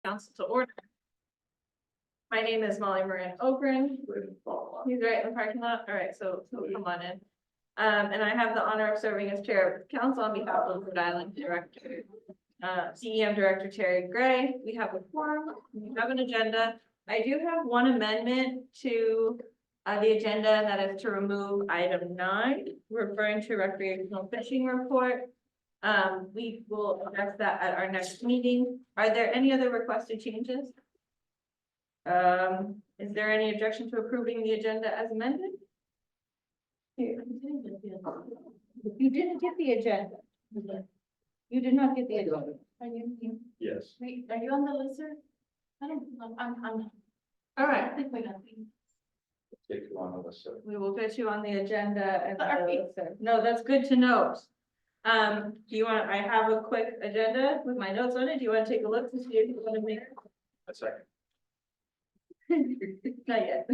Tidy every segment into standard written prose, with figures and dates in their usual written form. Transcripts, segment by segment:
council to order. My name is Molly Moran Ogren. He's right in the parking lot. All right, so come on in. And I have the honor of serving as chair of the council on behalf of Rhode Island Director, CEM Director Terry Gray. We have a forum, we have an agenda. I do have one amendment to the agenda, and that is to remove item 9, referring to recreational fishing report. We will address that at our next meeting. Are there any other requested changes? Is there any objection to approving the agenda as amended? You didn't get the agenda. You did not get the agenda. Are you? Yes. Wait, are you on the list, sir? I don't know. I'm. All right. I think we got Take you on the list. We will get you on the agenda and no, that's good to note. Do you want, I have a quick agenda with my notes on it. Do you want to take a look to see if you want to make? A second. Not yet.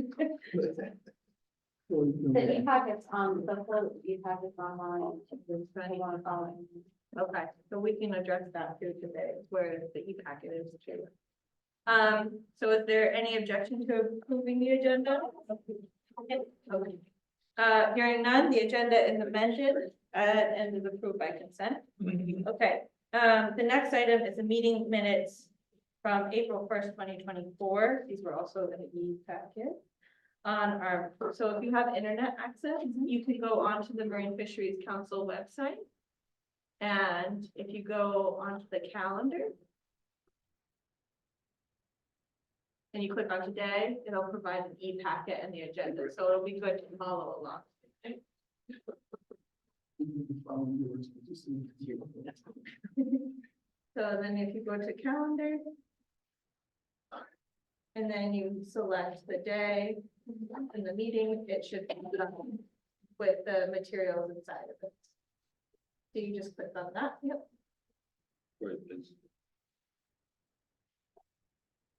The e-packets on the whole e-packets online. Okay, so we can address that too today, where the e-packet is too. So is there any objection to approving the agenda? Okay. Hearing none, the agenda is amended and is approved by consent. Okay, the next item is the meeting minutes from April 1st, 2024. These were also in the e-packet on our, so if you have internet access, you can go onto the Marine Fisheries Council website. And if you go onto the calendar and you click on today, it'll provide an e-packet and the agenda, so it'll be good to follow along. So then if you go to calendar and then you select the day in the meeting, it should be with the materials inside of it. So you just click on that, yep.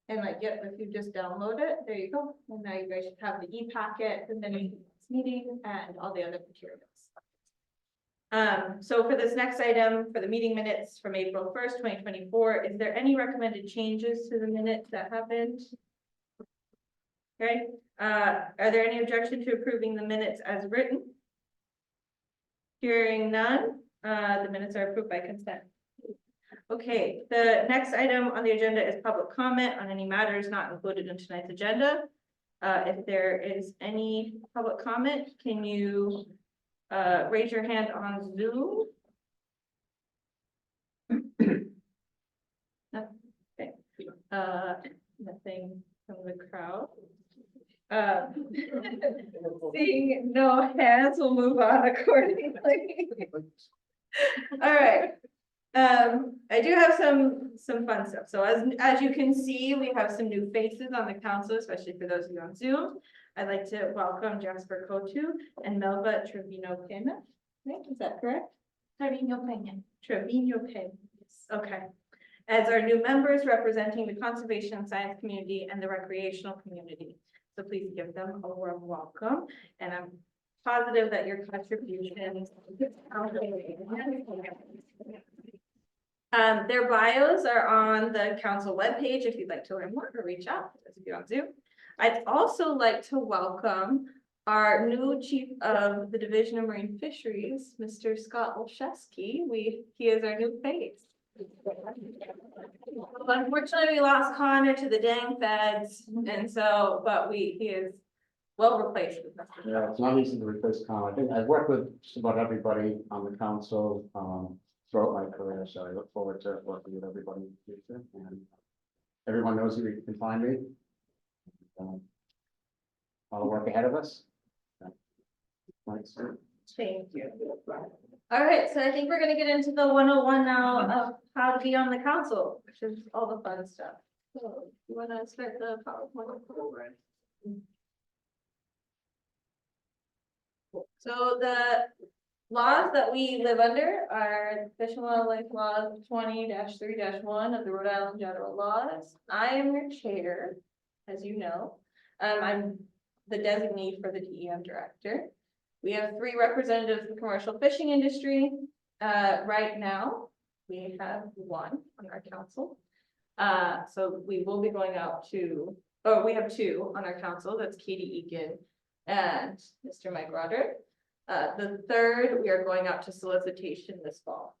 And like, yep, if you just download it, there you go. And now you guys should have the e-packet, and then this meeting and all the other materials. So for this next item, for the meeting minutes from April 1st, 2024, is there any recommended changes to the minutes that happened? Okay, are there any objection to approving the minutes as written? Hearing none, the minutes are approved by consent. Okay, the next item on the agenda is public comment on any matters not included in tonight's agenda. If there is any public comment, can you raise your hand on Zoom? Okay. Nothing from the crowd. Seeing no hands, we'll move on accordingly. All right. I do have some fun stuff. So as you can see, we have some new faces on the council, especially for those of you on Zoom. I'd like to welcome Jasper Kotu and Melba Trevino Pena. Right, is that correct? Trevino Pena. Trevino Pena. Yes. Okay. As our new members representing the conservation and science community and the recreational community. So please give them a warm welcome. And I'm positive that your contributions. Their bios are on the council webpage if you'd like to learn more or reach out to those of you on Zoom. I'd also like to welcome our new chief of the Division of Marine Fisheries, Mr. Scott Olszewski. He is our new face. Unfortunately, we lost Connor to the dang feds, and so, but he is well replaced with us. Yeah, it's not easy to replace Connor. I think I've worked with just about everybody on the council throughout my career, so I look forward to working with everybody in the future. And everyone knows who you can find me. All the work ahead of us. Thanks. Thank you. All right, so I think we're gonna get into the 101 now of how to be on the council, which is all the fun stuff. So you wanna start the PowerPoint forward? So the laws that we live under are Fish and Wildlife Law 20-3-1 of the Rhode Island General Laws. I am your chair, as you know. I'm the designee for the DEM director. We have 3 representatives of the commercial fishing industry. Right now, we have 1 on our council. So we will be going out to, oh, we have two on our council, that's Katie Eakin and Mr. Mike Roderick. The third, we are going out to solicitation this fall.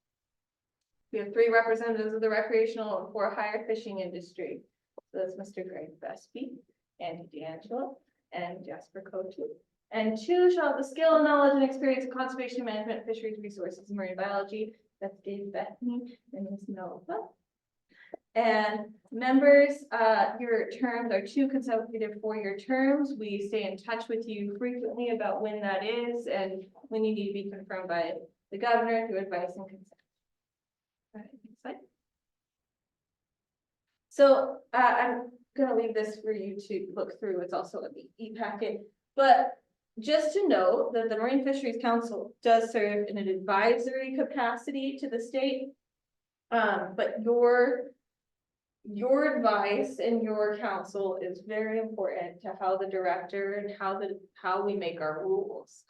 We have 3 representatives of the recreational and for-hire fishing industry. So that's Mr. Greg Vespi, Andy D'Angelo, and Jasper Cotu. And 2 shall have the skill, knowledge, and experience of conservation management, fisheries, resources, and marine biology. That's Dave Bethany and Ms. Nova. And members, your terms are 2 consecutive 4-year terms. We stay in touch with you frequently about when that is and when you need to be confirmed by the governor through advice and consent. All right, next slide. So I'm gonna leave this for you to look through. It's also in the e-packet, but just to know that the Marine Fisheries Council does serve in an advisory capacity to the state. But your advice and your counsel is very important to how the director and how we make our rules.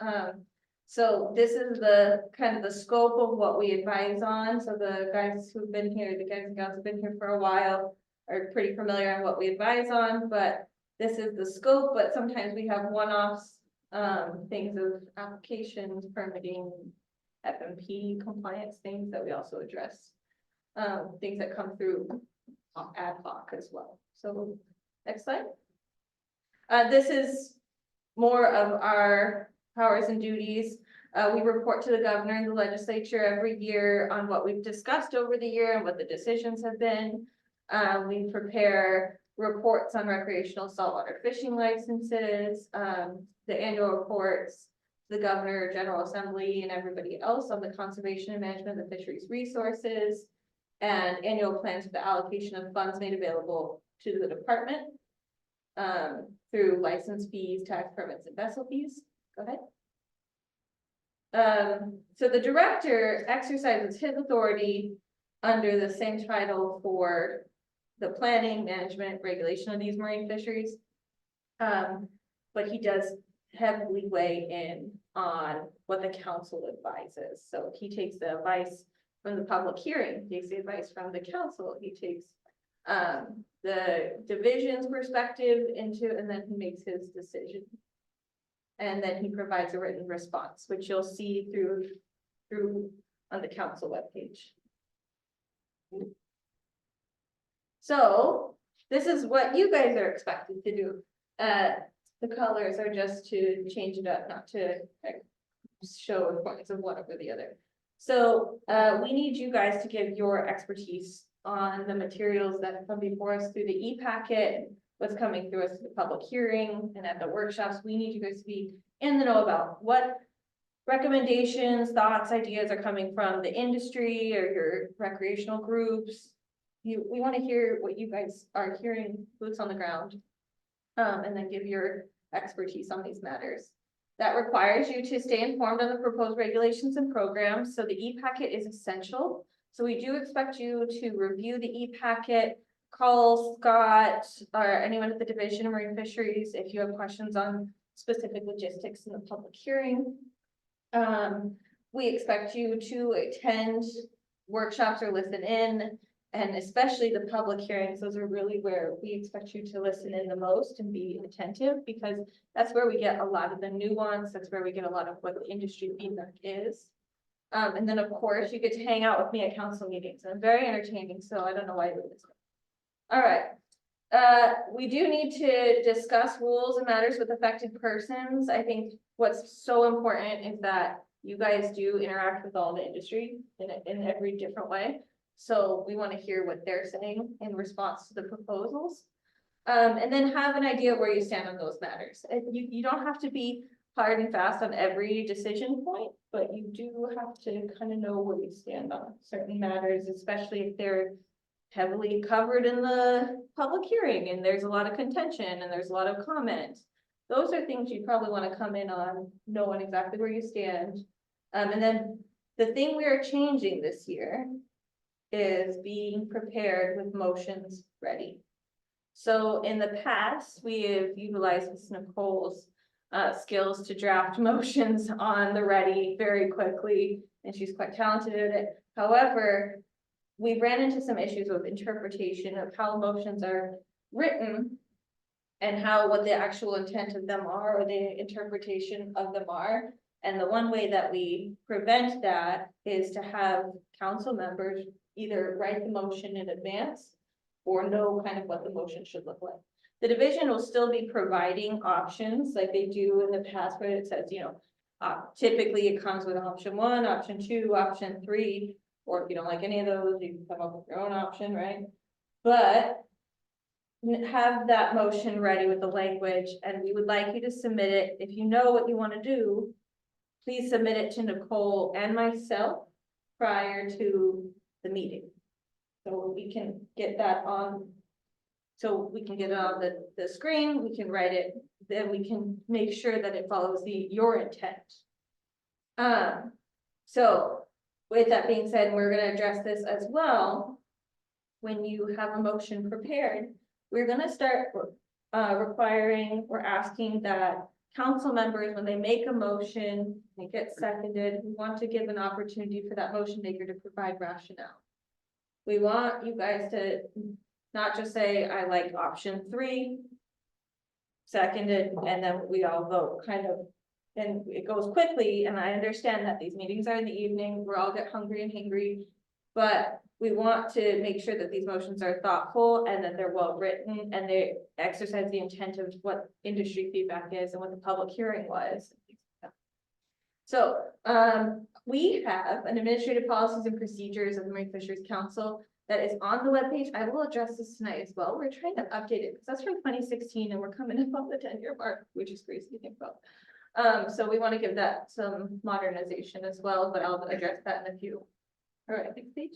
So this is the kind of the scope of what we advise on. So the guys who've been here, the guys and gals who've been here for a while are pretty familiar on what we advise on, but this is the scope, but sometimes we have one-offs, things of applications, permitting, FMP compliance things that we also address. Things that come through ad hoc as well. So next slide. This is more of our powers and duties. We report to the governor and the legislature every year on what we've discussed over the year and what the decisions have been. We prepare reports on recreational saltwater fishing licenses, the annual reports, the governor, general assembly, and everybody else on the conservation and management of the fisheries resources, and annual plans for the allocation of funds made available to the department through license fees, tax permits, and vessel fees. Go ahead. So the director exercises his authority under the same title for the planning, management, regulation of these marine fisheries. But he does heavily weigh in on what the council advises. So he takes the advice from the public hearing, he takes the advice from the council, he takes the division's perspective into, and then he makes his decision. And then he provides a written response, which you'll see through on the council webpage. So this is what you guys are expected to do. The colors are just to change it up, not to show importance of one over the other. So we need you guys to give your expertise on the materials that come before us through the e-packet, what's coming through us through the public hearing and at the workshops. We need you guys to be in the know about what recommendations, thoughts, ideas are coming from the industry or your recreational groups. We want to hear what you guys are hearing, boots on the ground, and then give your expertise on these matters. That requires you to stay informed on the proposed regulations and programs. So the e-packet is essential. So we do expect you to review the e-packet, call Scott or anyone at the Division of Marine Fisheries if you have questions on specific logistics in the public hearing. We expect you to attend workshops or listen in, and especially the public hearings. Those are really where we expect you to listen in the most and be attentive, because that's where we get a lot of the nuance. That's where we get a lot of what the industry feedback is. And then of course you get to hang out with me at council meetings. I'm very entertaining, so I don't know why you would listen. All right. We do need to discuss rules and matters with affected persons. I think what's so important is that you guys do interact with all the industry in every different way. So we want to hear what they're saying in response to the proposals. And then have an idea where you stand on those matters. You don't have to be hard and fast on every decision point, but you do have to kind of know where you stand on certain matters, especially if they're heavily covered in the public hearing and there's a lot of contention and there's a lot of comment. Those are things you probably want to come in on, knowing exactly where you stand. And then the thing we are changing this year is being prepared with motions ready. So in the past, we have utilized Ms. Nicole's skills to draft motions on the ready very quickly, and she's quite talented at it. However, we ran into some issues with interpretation of how motions are written. And what the actual intent of them are, or the interpretation of them are. And the one way that we prevent that is to have council members either write the motion in advance or know kind of what the motion should look like. The division will still be providing options like they do in the past, where it says, typically it comes with option 1, option 2, option 3, or if you don't like any of those, you can come up with your own option, right? But have that motion ready with the language, and we would like you to submit it. If you know what you want to do, please submit it to Nicole and myself prior to the meeting. So we can get that on. So we can get it on the screen, we can write it, then we can make sure that it follows your intent. So with that being said, we're going to address this as well. When you have a motion prepared, we're gonna start we're asking that council members, when they make a motion, and it gets seconded, we want to give an opportunity for that motion maker to provide rationale. We want you guys to not just say, I like option 3, seconded, and then we all vote, kind of, and it goes quickly, and I understand that these meetings are in the evening, we're all get hungry and hangry, but we want to make sure that these motions are thoughtful and that they're well written and they exercise the intent of what industry feedback is and what the public hearing was. So we have an administrative policies and procedures of the Marine Fisheries Council that is on the webpage. I will address this tonight as well. We're trying to update it because that's from 2016 and we're coming up on the 10-year mark, which is crazy to think about. So we want to give that some modernization as well, but I'll address that in a few. All right, next page.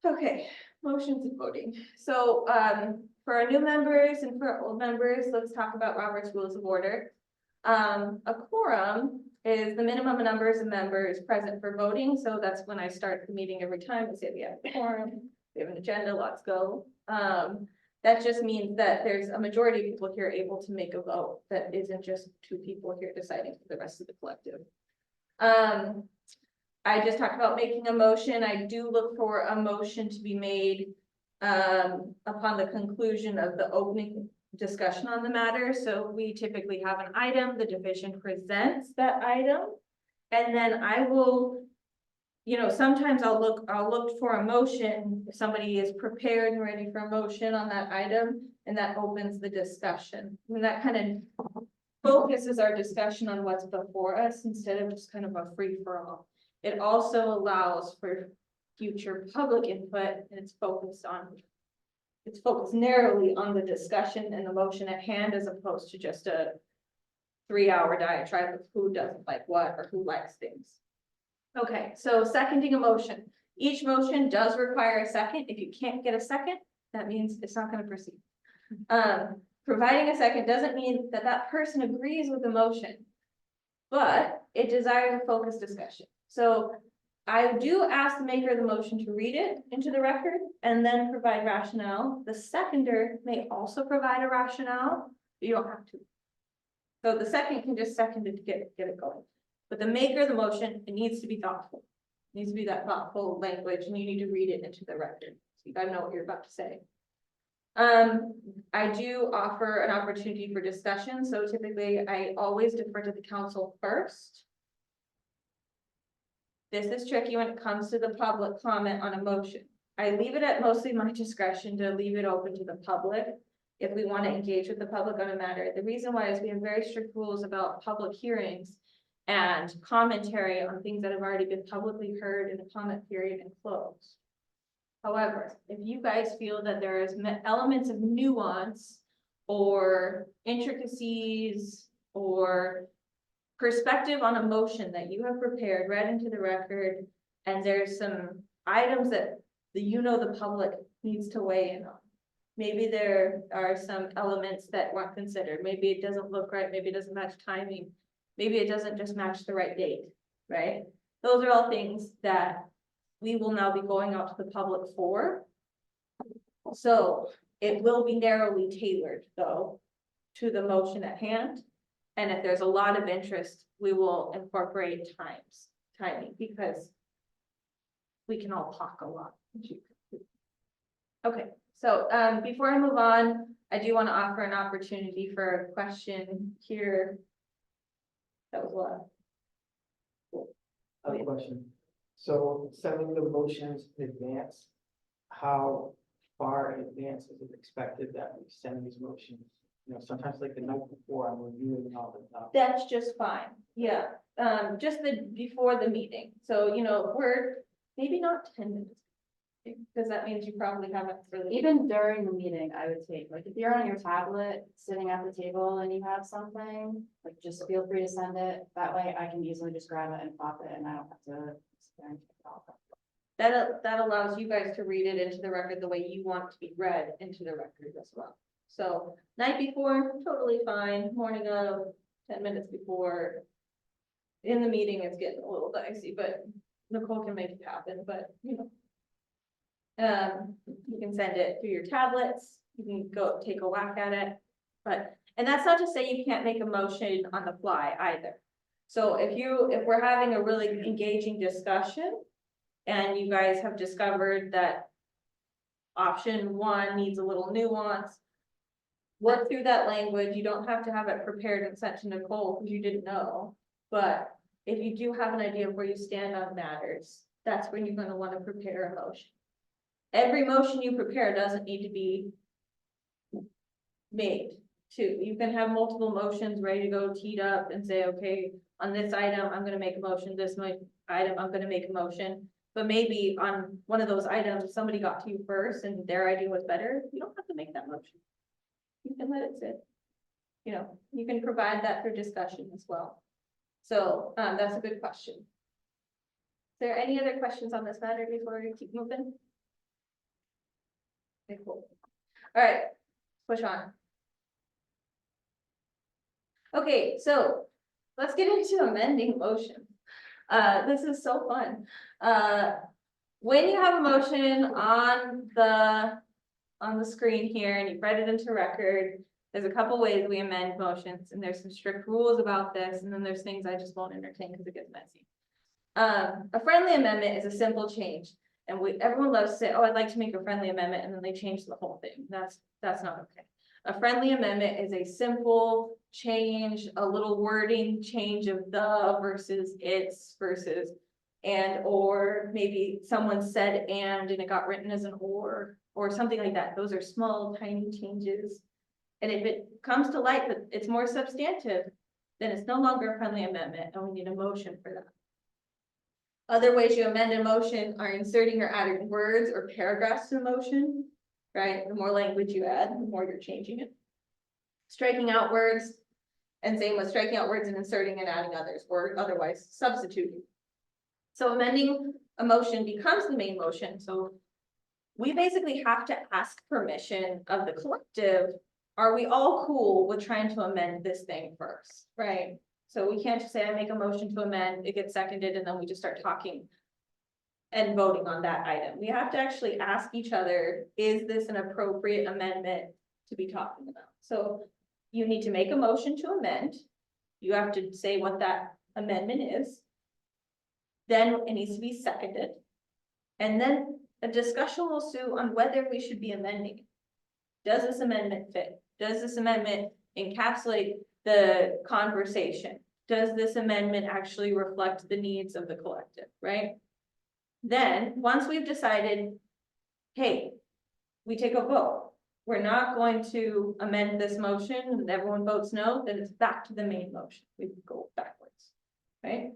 Okay, motions and voting. So for our new members and for our old members, let's talk about Robert's Rules of Order. A quorum is the minimum numbers of members present for voting. So that's when I start the meeting every time. I say we have a quorum, we have an agenda, let's go. That just means that there's a majority of people here able to make a vote. That isn't just 2 people here deciding for the rest of the collective. I just talked about making a motion. I do look for a motion to be made upon the conclusion of the opening discussion on the matter. So we typically have an item, the division presents that item, and then I will, sometimes I'll look for a motion if somebody is prepared and ready for a motion on that item, and that opens the discussion. And that kind of focuses our discussion on what's before us instead of just kind of a free-for-all. It also allows for future public input, and it's focused narrowly on the discussion and the motion at hand, as opposed to just a 3-hour diatribe of who doesn't like what or who likes things. Okay, so seconding a motion. Each motion does require a second. If you can't get a second, that means it's not going to proceed. Providing a second doesn't mean that that person agrees with the motion, but it desires a focused discussion. So I do ask the maker of the motion to read it into the record and then provide rationale. The seconder may also provide a rationale, but you don't have to. So the second can just second it to get it going. But the maker of the motion, it needs to be thoughtful. It needs to be that thoughtful language, and you need to read it into the record. So you gotta know what you're about to say. I do offer an opportunity for discussion. So typically I always defer to the council first. This is tricky when it comes to the public comment on a motion. I leave it at mostly my discretion to leave it open to the public if we want to engage with the public on a matter. The reason why is we have very strict rules about public hearings and commentary on things that have already been publicly heard in the comment period and closed. However, if you guys feel that there is elements of nuance or intricacies or perspective on a motion that you have prepared, read into the record, and there's some items that the public needs to weigh in on. Maybe there are some elements that weren't considered. Maybe it doesn't look right. Maybe it doesn't match timing. Maybe it doesn't just match the right date, right? Those are all things that we will now be going out to the public for. So it will be narrowly tailored, though, to the motion at hand. And if there's a lot of interest, we will incorporate timing, because we can all talk a lot. Okay, so, before I move on, I do want to offer an opportunity for a question here. That was what? I have a question. So sending the motions in advance, how far in advance is it expected that we send these motions? You know, sometimes like the night before I'm reviewing all the stuff. That's just fine, yeah, just before the meeting, so, we're maybe not 10 minutes. Because that means you probably haven't really. Even during the meeting, I would take, like, if you're on your tablet, sitting at the table and you have something, like, just feel free to send it. That way I can easily just grab it and pop it and I don't have to sit there and take it all. That allows you guys to read it into the record the way you want it to be read into the record as well. So night before, totally fine, morning of, 10 minutes before. In the meeting, it's getting a little dicey, but Nicole can make it happen, but you can send it through your tablets, you can go take a whack at it. And that's not to say you can't make a motion on the fly either. So if we're having a really engaging discussion and you guys have discovered that option 1 needs a little nuance, work through that language. You don't have to have it prepared and sent to Nicole because you didn't know. But if you do have an idea of where you stand on matters, that's when you're going to want to prepare a motion. Every motion you prepare doesn't need to be made too. You can have multiple motions ready to go, teed up, and say, okay, on this item, I'm gonna make a motion, this item, I'm gonna make a motion. But maybe on one of those items, somebody got to you first and their idea was better, you don't have to make that motion. You can let it sit. You can provide that for discussion as well. So, that's a good question. Is there any other questions on this matter before we keep moving? Okay, cool. All right, push on. Okay, so let's get into amending motion. This is so fun. When you have a motion on the screen here and you've read it into record, there's a couple ways we amend motions, and there's some strict rules about this, and then there's things I just won't entertain because it gets messy. A friendly amendment is a simple change. And everyone loves to say, oh, I'd like to make a friendly amendment, and then they change the whole thing. That's not okay. A friendly amendment is a simple change, a little wording change of the versus its versus and, or maybe someone said and it got written as an or something like that. Those are small, tiny changes. And if it comes to light that it's more substantive, then it's no longer a friendly amendment, and we need a motion for that. Other ways you amend a motion are inserting or adding words or paragraphs to the motion, right? The more language you add, the more you're changing it. Striking out words, and same with striking out words and inserting and adding others, or otherwise substituting. So amending a motion becomes the main motion. So we basically have to ask permission of the collective. Are we all cool with trying to amend this thing first, right? So we can't just say, I make a motion to amend, it gets seconded, and then we just start talking and voting on that item. We have to actually ask each other, is this an appropriate amendment to be talking about? So you need to make a motion to amend. You have to say what that amendment is. Then it needs to be seconded. And then a discussion will ensue on whether we should be amending it. Does this amendment fit? Does this amendment encapsulate the conversation? Does this amendment actually reflect the needs of the collective, right? Then, once we've decided, hey, we take a vote. We're not going to amend this motion and everyone votes no, then it's back to the main motion. We go backwards, right?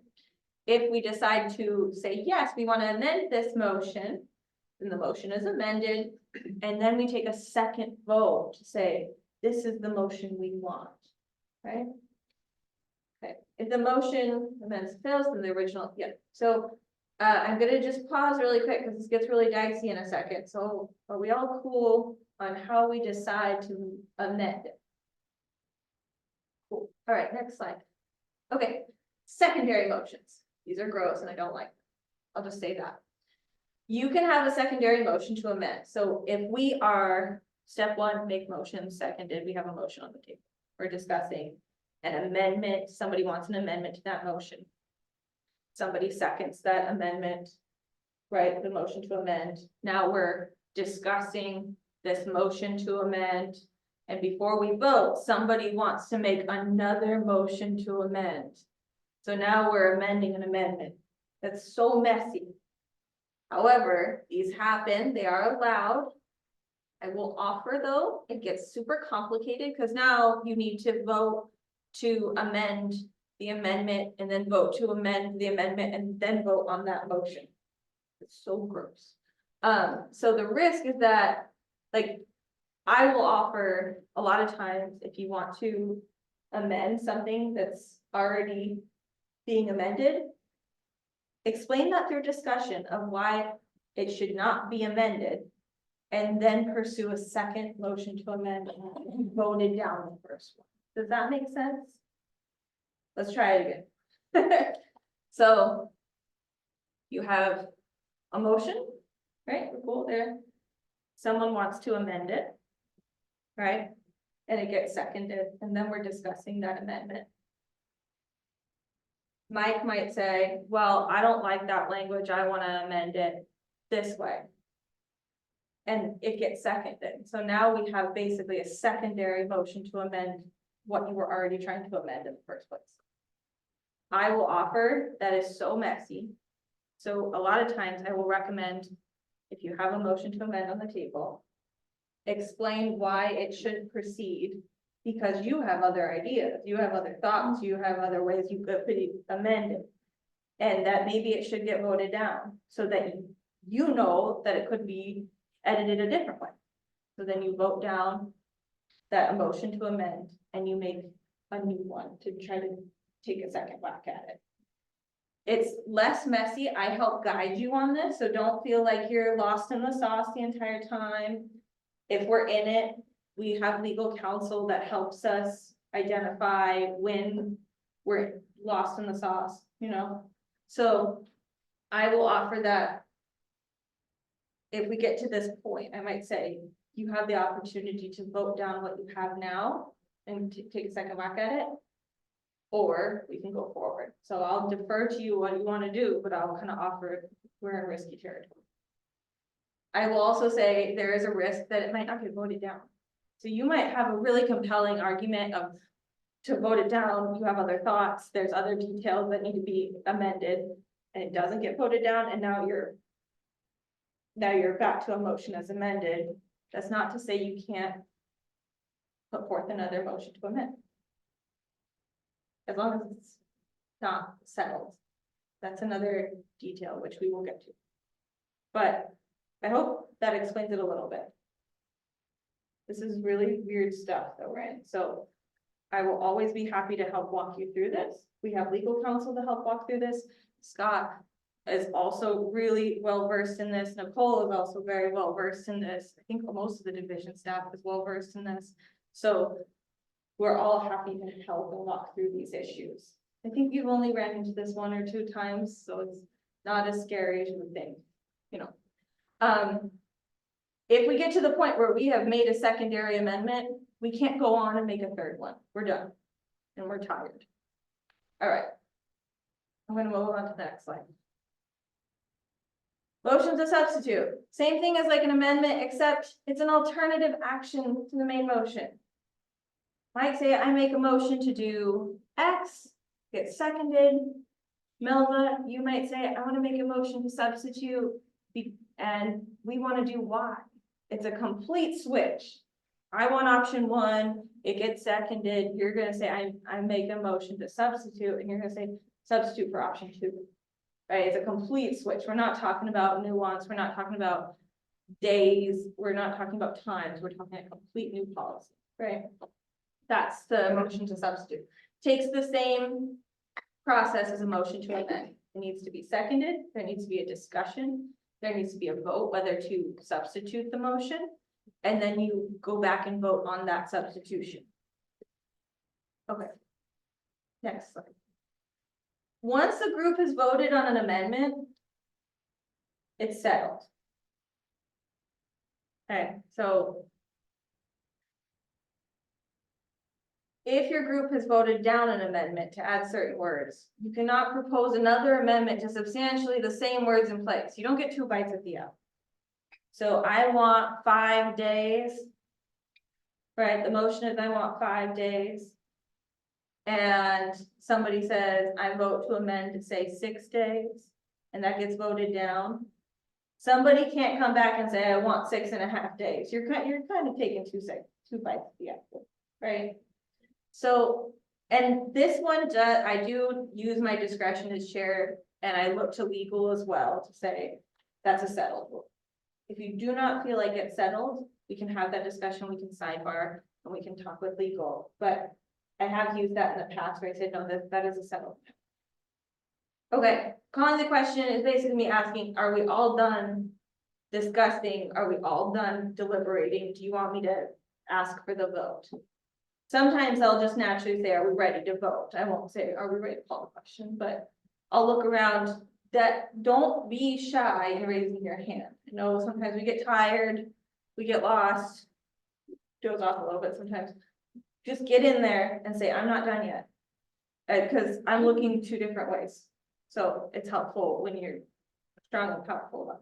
If we decide to say, yes, we want to amend this motion, then the motion is amended, and then we take a second vote to say, this is the motion we want, right? Okay, if the motion amends fails, then the original, yeah. So I'm gonna just pause really quick because this gets really dicey in a second. So are we all cool on how we decide to amend it? Cool. All right, next slide. Okay, secondary motions. These are gross and I don't like them. I'll just say that. You can have a secondary motion to amend. So if we are step 1, make motion, seconded, we have a motion on the table. We're discussing an amendment. Somebody wants an amendment to that motion. Somebody seconds that amendment. right, the motion to amend. Now we're discussing this motion to amend. And before we vote, somebody wants to make another motion to amend. So now we're amending an amendment. That's so messy. However, these happen, they are allowed. I will offer though, it gets super complicated because now you need to vote to amend the amendment and then vote to amend the amendment and then vote on that motion. It's so gross. So the risk is that, like, I will offer a lot of times if you want to amend something that's already being amended, explain that through discussion of why it should not be amended, and then pursue a second motion to amend and vote it down the first one. Does that make sense? Let's try it again. So you have a motion, right? We're cool there. Someone wants to amend it, right? And it gets seconded, and then we're discussing that amendment. Mike might say, well, I don't like that language, I want to amend it this way. And it gets seconded, so now we have basically a secondary motion to amend what you were already trying to amend in the first place. I will offer, that is so messy. So a lot of times I will recommend, if you have a motion to amend on the table, explain why it should proceed, because you have other ideas, you have other thoughts, you have other ways you could amend it. And that maybe it should get voted down, so that you know that it could be edited a different way. So then you vote down that motion to amend and you make a new one to try to take a second whack at it. It's less messy. I help guide you on this, so don't feel like you're lost in the sauce the entire time. If we're in it, we have legal counsel that helps us identify when we're lost in the sauce, you know? So I will offer that if we get to this point, I might say, you have the opportunity to vote down what you have now and take a second whack at it. Or we can go forward. So I'll defer to you what you want to do, but I'll kind of offer, we're in risky territory. I will also say there is a risk that it might not get voted down. So you might have a really compelling argument of to vote it down, you have other thoughts, there's other details that need to be amended, and it doesn't get voted down, and now you're back to a motion as amended. That's not to say you can't put forth another motion to amend. As long as it's not settled. That's another detail which we will get to. But I hope that explains it a little bit. This is really weird stuff that we're in, so I will always be happy to help walk you through this. We have legal counsel to help walk through this. Scott is also really well versed in this. Nicole is also very well versed in this. I think most of the division staff is well versed in this. So we're all happy to help and walk through these issues. I think you've only ran into this 1 or 2 times, so it's not as scary as you would think, you know. If we get to the point where we have made a secondary amendment, we can't go on and make a third one. We're done. And we're tired. All right. I'm gonna move on to the next slide. Motion to substitute. Same thing as like an amendment, except it's an alternative action to the main motion. Might say I make a motion to do X, get seconded. Melva, you might say I want to make a motion to substitute, and we want to do Y. It's a complete switch. I want option 1, it gets seconded. You're going to say I make a motion to substitute, and you're going to say substitute for option 2. Right? It's a complete switch. We're not talking about nuance. We're not talking about days. We're not talking about times. We're talking a complete new policy, right? That's the motion to substitute. Takes the same process as a motion to amend. It needs to be seconded. There needs to be a discussion. There needs to be a vote whether to substitute the motion. And then you go back and vote on that substitution. Okay. Next slide. Once the group has voted on an amendment, it's settled. Okay, so if your group has voted down an amendment to add certain words, you cannot propose another amendment to substantially the same words in place. You don't get 2 bites at the apple. So I want 5 days. Right, the motion is I want 5 days. And somebody says, I vote to amend to say 6 days, and that gets voted down. Somebody can't come back and say, I want 6.5 days. You're kind of taking 2 bites at the apple, right? So, and this one, I do use my discretion as chair, and I look to legal as well to say, that's a settled rule. If you do not feel like it's settled, we can have that discussion, we can sidebar, and we can talk with legal, but I have used that in the past where I said, no, that is a settled. Okay, calling the question is basically me asking, are we all done discussing? Are we all done deliberating? Do you want me to ask for the vote? Sometimes I'll just naturally say, are we ready to vote? I won't say, are we ready to call the question, but I'll look around. That don't be shy in raising your hand. I know sometimes we get tired, we get lost, doze off a little bit sometimes. Just get in there and say, I'm not done yet. Because I'm looking 2 different ways. So it's helpful when you're strong and powerful.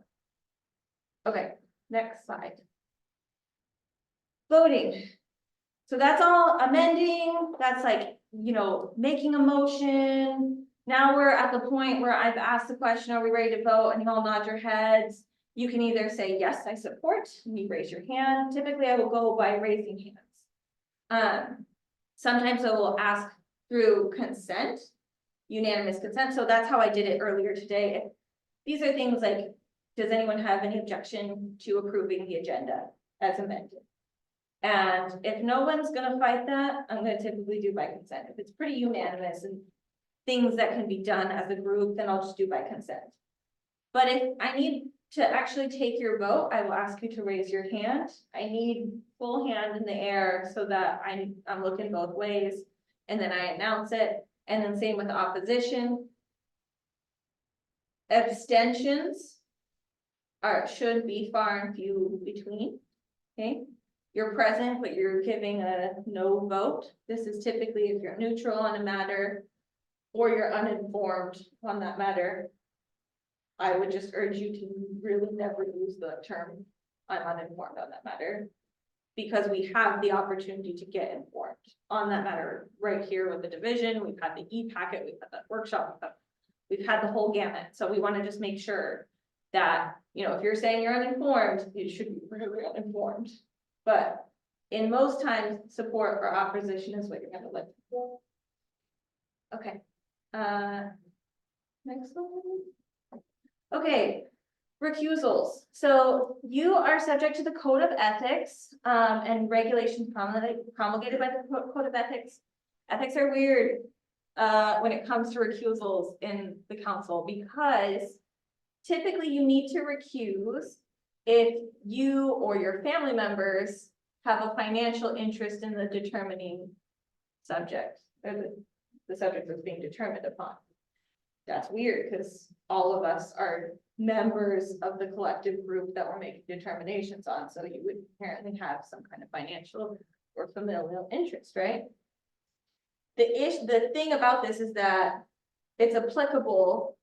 Okay, next slide. Voting. So that's all amending, that's like, you know, making a motion. Now we're at the point where I've asked the question, are we ready to vote? And you all nod your heads. You can either say, yes, I support, and you raise your hand. Typically, I will go by raising hands. Sometimes I will ask through consent, unanimous consent. So that's how I did it earlier today. These are things like, does anyone have any objection to approving the agenda as amended? And if no one's gonna fight that, I'm gonna typically do by consent. If it's pretty unanimous and things that can be done as a group, then I'll just do by consent. But if I need to actually take your vote, I will ask you to raise your hand. I need full hand in the air so that I'm looking both ways, and then I announce it, and then same with opposition. Abstentions should be far and few between, okay? You're present, but you're giving a no vote. This is typically if you're neutral on a matter or you're uninformed on that matter. I would just urge you to really never use the term I'm uninformed on that matter, because we have the opportunity to get informed on that matter right here with the division. We've had the e-packet, we've had the workshop, we've had the whole gamut. So we want to just make sure that, you know, if you're saying you're uninformed, you should be really uninformed. But in most times, support or opposition is what you're gonna look for. Okay. Next one. Okay, recusals. So you are subject to the Code of Ethics and regulations promulgated by the Code of Ethics. Ethics are weird when it comes to recusals in the council, because typically you need to recuse if you or your family members have a financial interest in the determining subject, or the subject that's being determined upon. That's weird because all of us are members of the collective group that we're making determinations on. So you would apparently have some kind of financial or familial interest, right? The thing about this is that it's applicable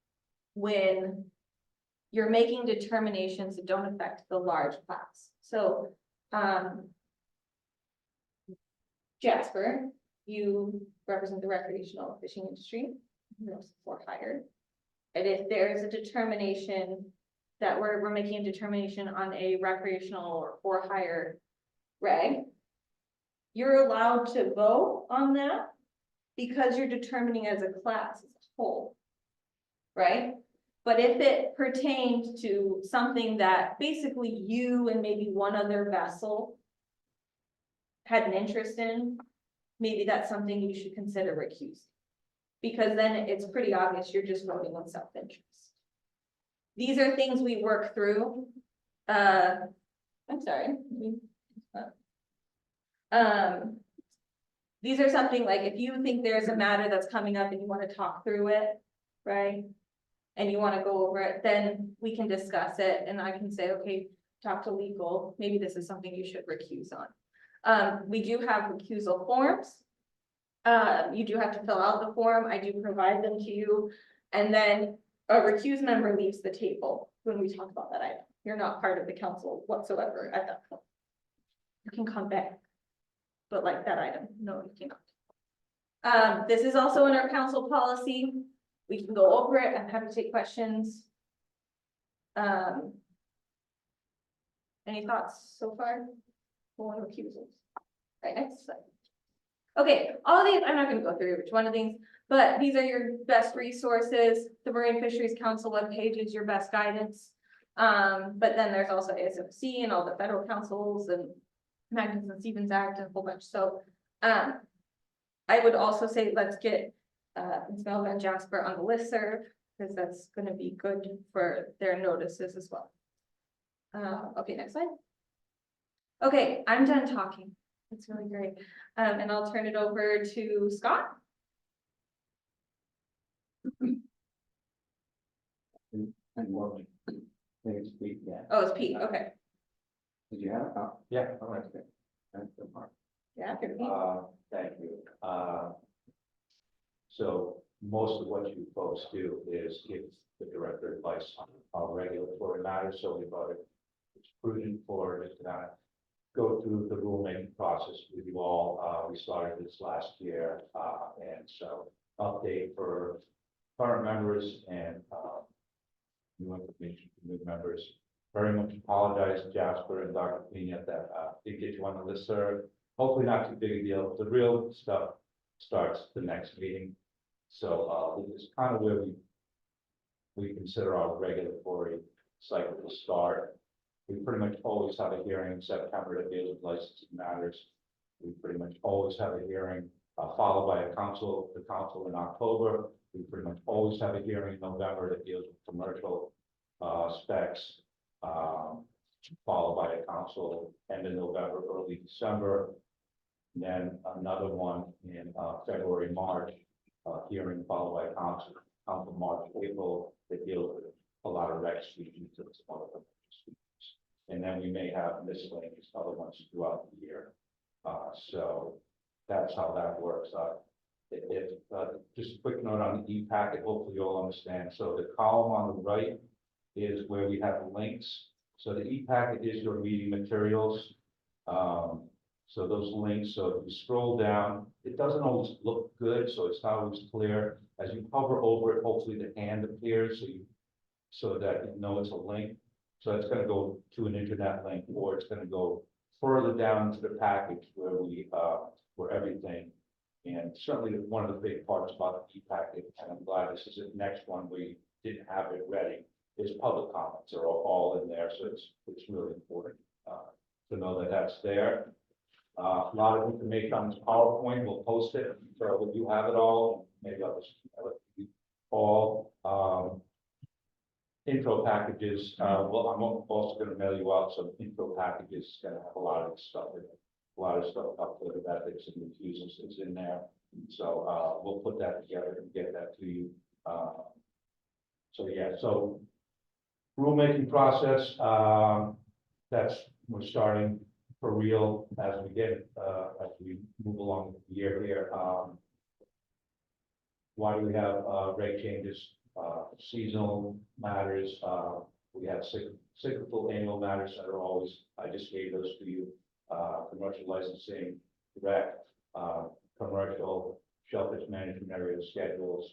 when you're making determinations that don't affect the large class. So, Jasper, you represent the recreational fishing industry, for hire. And if there is a determination that we're making a determination on a recreational or for hire reg, you're allowed to vote on that because you're determining as a class as a whole, right? But if it pertained to something that basically you and maybe one other vessel had an interest in, maybe that's something you should consider recusing. Because then it's pretty obvious you're just voting on self-interest. These are things we work through. I'm sorry. These are something like if you think there's a matter that's coming up and you want to talk through it, right? And you want to go over it, then we can discuss it and I can say, okay, talk to legal. Maybe this is something you should recuse on. We do have recusal forms. You do have to fill out the form. I do provide them to you. And then a recused member leaves the table when we talk about that item. You're not part of the council whatsoever at that point. You can come back. But like that item, no, you cannot. This is also in our council policy. We can go over it. I'm happy to take questions. Any thoughts so far? One recusals. Right, next slide. Okay, all of these, I'm not gonna go through each one of these, but these are your best resources. The Marine Fisheries Council webpage is your best guidance. But then there's also ASFC and all the federal councils and Magnuson-Stevens Act and a whole bunch. So, I would also say, let's get, Isabel and Jasper on the listserv, because that's gonna be good for their notices as well. Okay, next slide. Okay, I'm done talking. That's really great. And I'll turn it over to Scott. And what? I think it's Pete, yeah. Oh, it's Pete. Okay. Did you have it? Oh, Yeah. all right, good. Thank you, Mark. Yeah, here we Thank you. So most of what you folks do is give the director advice on regulatory matters, so we thought it's prudent for us to go through the rulemaking process with you all. We started this last year, and so update for current members and new information for new members. Very much apologize, Jasper and Dr. Pena, that did get you on the listserv. Hopefully not too big a deal. The real stuff starts the next meeting. So this is kind of where we consider our regulatory cycle to start. We pretty much always have a hearing in September that deals with licensing matters. We pretty much always have a hearing followed by the council in October. We pretty much always have a hearing in November that deals with commercial specs, followed by a council end of November, early December. And then another one in February, March, hearing followed by council March, April, that deals with a lot of rec species. And then we may have miscellaneous other ones throughout the year. So that's how that works. Just a quick note on the e-packet, hopefully you'll understand. So the column on the right is where we have links. So the e-packet is your meeting materials. So those links, so if you scroll down, it doesn't always look good, so it's not always clear. As you hover over it, hopefully the hand appears, so that you know it's a link. So it's going to go to an internet link, or it's going to go further down into the package where everything. And certainly one of the big parts about the e-packet, and I'm glad this is the next one we didn't have it ready, is public comments are all in there. So it's really important to know that that's there. A lot of information on this PowerPoint. We'll post it, so you have it all. Maybe I'll just all intro packages. Well, I'm also going to mail you out some intro packages. It's going to have a lot of stuff in it. A lot of stuff up to the ethics and refusals is in there. So we'll put that together and get that to you. So yeah, so rulemaking process. We're starting for real as we move along the year here. Why do we have rate changes? Seasonal matters. We have cyclical annual matters that are always, I just gave those to you. Commercial licensing, rec, commercial shellfish management area schedules.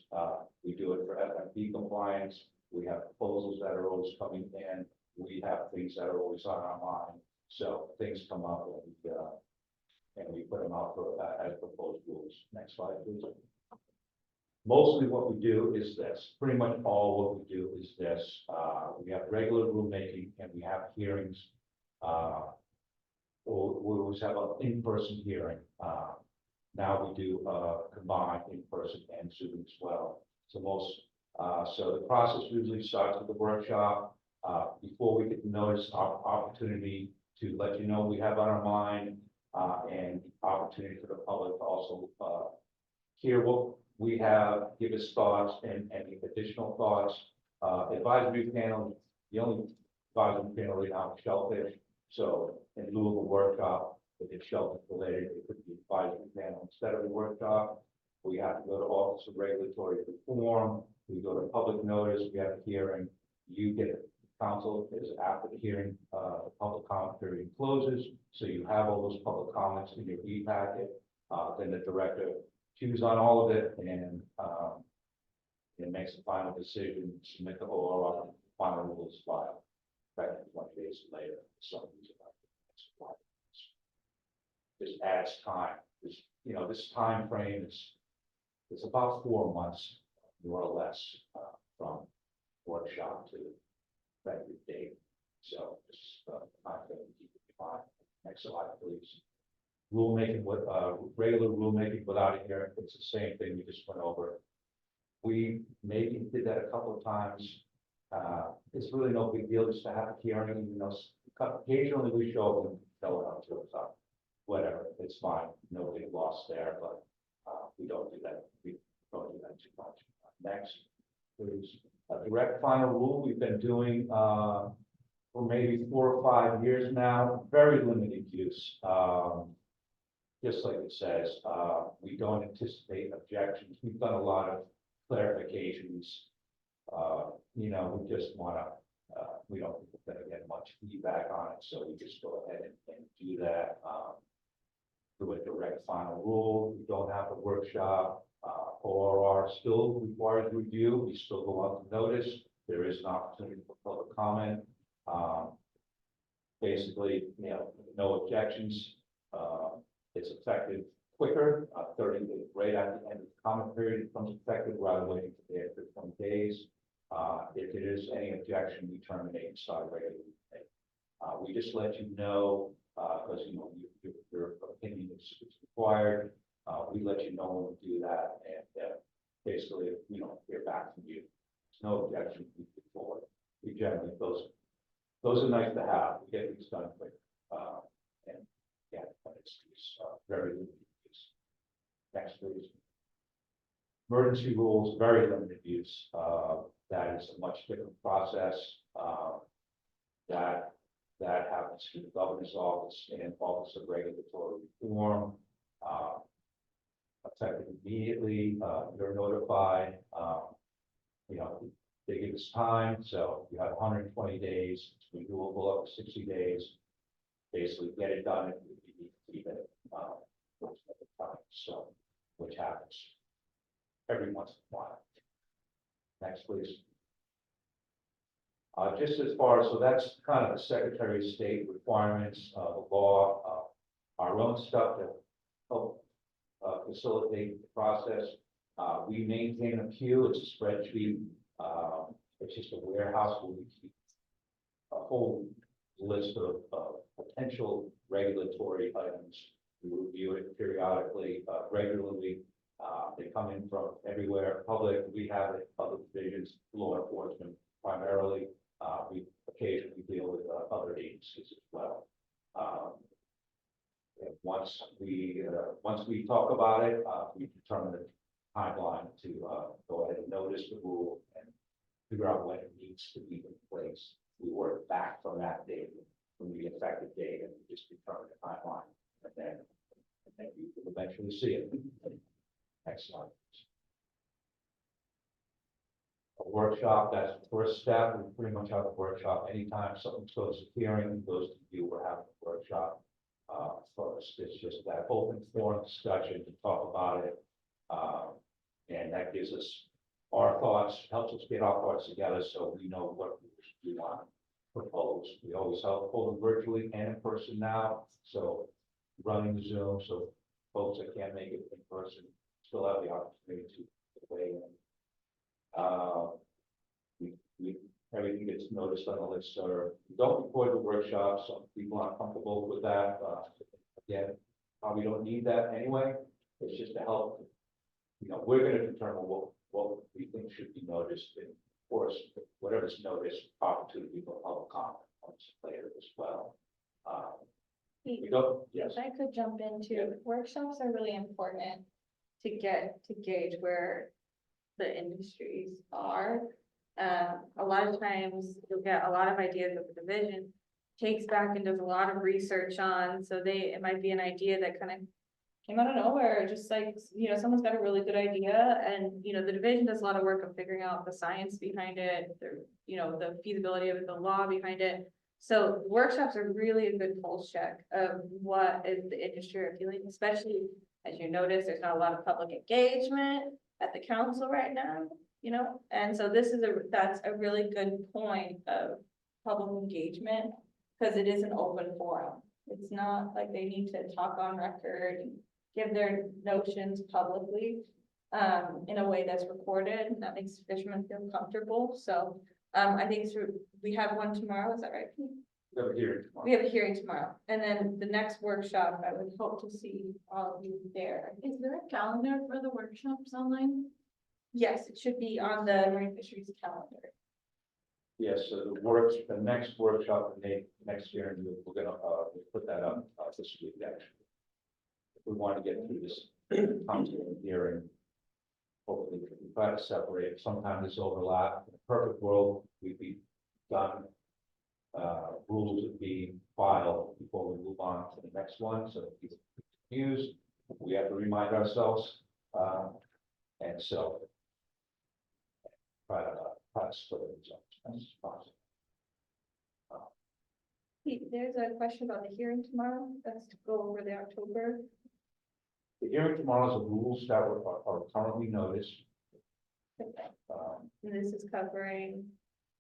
We do it for FMP compliance. We have proposals that are always coming in. We have things that are always on our mind. So things come up and we put them out for as proposed rules. Next slide, please. Mostly what we do is this. Pretty much all what we do is this. We have regular rulemaking and we have hearings. We always have an in-person hearing. Now we do combined in-person and Zoom as well. So the process usually starts with the workshop. Before we get notice, our opportunity to let you know we have on our mind, and opportunity for the public to also hear what we have, give us thoughts and any additional thoughts. Advisory panel, the only advisory panel right now is shellfish. So in lieu of a workshop, if it's shelter related, it could be advisory panel instead of a workshop. We have to go to Office of Regulatory Reform, we go to public notice, we have a hearing, you get council is after the hearing, the public comment period closes, so you have all those public comments in your e-packet. Then the director chews on all of it and makes a final decision, submit the ORR, final rules filed. Back 20 days later, this adds time. This time frame is it's about 4 months, more or less, from workshop to effective date. So just time frame to keep it in mind. Next slide, please. Rulemaking with regular rulemaking without a hearing, it's the same thing we just went over. We maybe did that a couple of times. It's really no big deal just to have a hearing, occasionally we show them, show it up to us, whatever, it's fine, no big loss there, but we don't do that, we don't do that too much. Next, please. A direct final rule we've been doing for maybe 4 or 5 years now, very limited use. Just like it says, we don't anticipate objections. We've done a lot of clarifications. We just want to, we don't think we're going to get much feedback on it, so we just go ahead and do that. Do a direct final rule. We don't have a workshop. ORR still requires review. We still go out to notice. There is an opportunity for public comment. Basically, no objections. It's effective quicker, 30 days, right at the end of the comment period, it becomes effective rather than waiting for the after 20 days. If there is any objection, we terminate and start regularly. We just let you know, because your opinion is required. We let you know when we do that, and basically, if we don't hear back from you, there's no objection, we move forward. We generally, those are nice to have, we get these done quick. And yeah, but it's very limited use. Next, please. Emergency rules, very limited use. That is a much different process. That happens to the governor's office and Office of Regulatory Reform. Effective immediately, you're notified. They give us time, so you have 120 days. It's renewable up to 60 days. Basically, get it done if you need to keep it. So, which happens every once in a while. Next, please. Just as far as, so that's kind of the Secretary of State requirements, the law, our own stuff to help facilitate the process. We maintain a queue, it's a spreadsheet. It's just a warehouse where we keep a whole list of potential regulatory items. We review it periodically, regularly. They come in from everywhere, public, we have it, public divisions, law enforcement primarily. We occasionally deal with other agencies as well. And once we talk about it, we determine the timeline to go ahead and notice the rule and figure out when it needs to be in place. We work back from that date, from the effective date, and we just determine the timeline, and then you will eventually see it. Next slide. A workshop, that's the first step. We pretty much have a workshop anytime something goes to hearing, goes to you, we're having a workshop. First, it's just that open forum discussion to talk about it. And that gives us our thoughts, helps us get our thoughts together so we know what we want to propose. We always hold them virtually and in person now. So running the Zoom, so folks that can't make it in person still have the opportunity to weigh in. Everything gets noticed on the list, or we don't record the workshops. Some people aren't comfortable with that. Again, we don't need that anyway. It's just to help. We're going to determine what we think should be noticed, and of course, whatever's noticed, opportunity for public comment later as well. We don't. Yes. If I could jump into, Yeah. workshops are really important to gauge where the industries are. A lot of times you'll get a lot of ideas of the division, takes back and does a lot of research on, so it might be an idea that kind of came out of nowhere, just like, someone's got a really good idea, and, the division does a lot of work of figuring out the science behind it, the feasibility of it, the law behind it. So workshops are really a good pulse check of what is the industry are feeling, especially as you notice, there's not a lot of public engagement at the council right now, and so that's a really good point of public engagement, because it is an open forum. It's not like they need to talk on record and give their notions publicly, in a way that's recorded, and that makes fishermen feel comfortable. So, I think we have one tomorrow, is that right, Pete? We have a hearing tomorrow. We have a hearing tomorrow, and then the next workshop, I would hope to see all of you there. Is there a calendar for the workshops online? Yes, it should be on the Marine Fisheries calendar. Yes, so the next workshop, next year, and we're gonna, put that up, this week, actually. If we want to get through this council hearing, hopefully, we try to separate, sometimes there's overlap. In a perfect world, we'd be done. Rules would be filed before we move on to the next one, so if people are confused, we have to remind ourselves, and so try to split it as much as possible. Pete, there's a question about the hearing tomorrow, that's to go over the October. The hearing tomorrow is the rules that are currently noticed. And this is covering.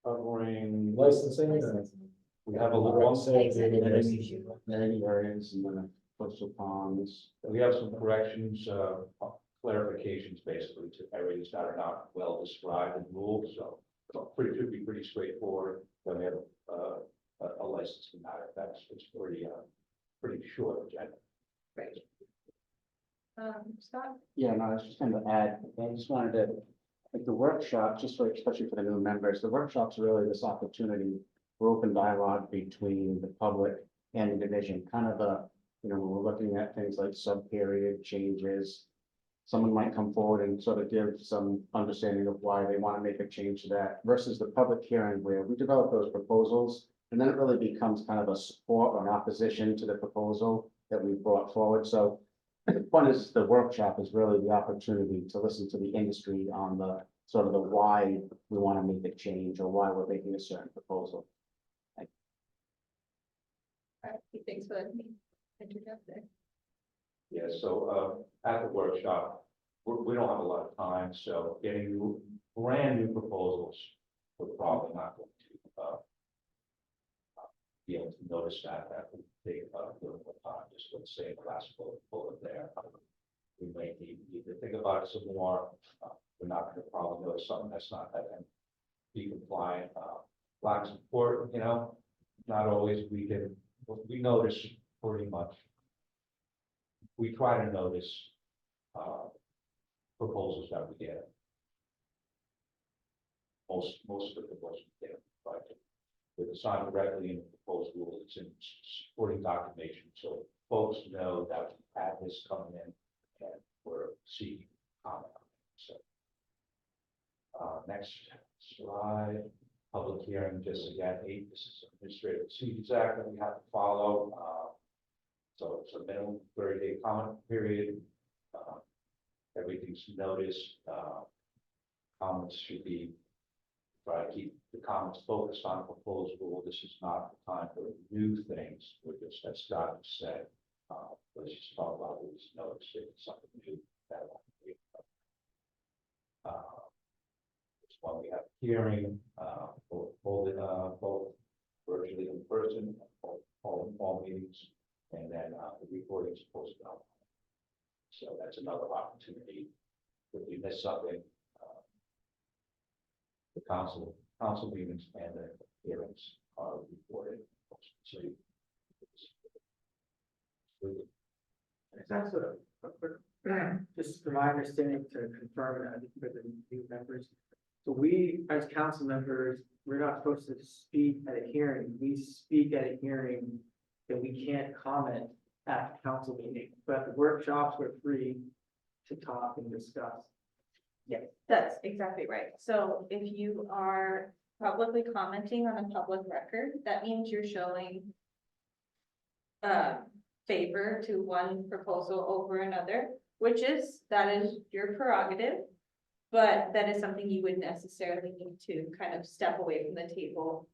Covering, Licensing and. we have a Right, little, so they- Many areas and then coastal ponds. we have some corrections, clarifications basically to areas that are not well described in rules, so should be pretty straightforward. Then we have a licensing matter, it's pretty short agenda. Right. Scott? Yeah, no, I was just going to add, I just wanted to, like the workshop, just for, especially for the new members, the workshop's really this opportunity for open dialogue between the public and the division, kind of a, when we're looking at things like sub-period changes. Someone might come forward and sort of give some understanding of why they want to make a change to that versus the public hearing where we develop those proposals. And then it really becomes kind of a support or an opposition to the proposal that we brought forward. So the point is the workshop is really the opportunity to listen to the industry on the sort of the why we want to make a change or why we're making a certain proposal. All right, Pete, thanks for letting me interject there. Yeah, so at the workshop, we don't have a lot of time, so getting brand new proposals, we're probably not going to be able to notice that would take a little more time, just let's say the last bullet there. We may need to think about it some more. We're not going to probably notice something that's not that and be compliant. Lack of support, not always we notice pretty much. We try to notice proposals that we get. Most of the proposals we get, right? With assigned directly in the proposed rule, it's in supporting documentation, so folks know that we had this coming in and we're seeking comment on it. So next slide, public hearing, just again, this is Administrative Procedures Act that we have to follow. So it's a minimum 30-day comment period. Everything's noticed. Comments should be, try to keep the comments focused on the proposed rule. This is not the time for new things. We're just, as Scott said, let's just talk about what was noticed. If it's something new that this one we have a hearing, both virtually in person, all meetings. And then the recording is posted out. So that's another opportunity. If you miss something, the council meetings and the hearings are recorded. So That's a quick, just from my understanding to confirm that for the new members. So we, as council members, we're not supposed to speak at a hearing. We speak at a hearing that we can't comment at the council meeting, but the workshops we're free to talk and discuss. Yes, that's exactly right. So if you are publicly commenting on a public record, that means you're showing favor to one proposal over another, that is your prerogative. But that is something you would necessarily need to kind of step away from the table,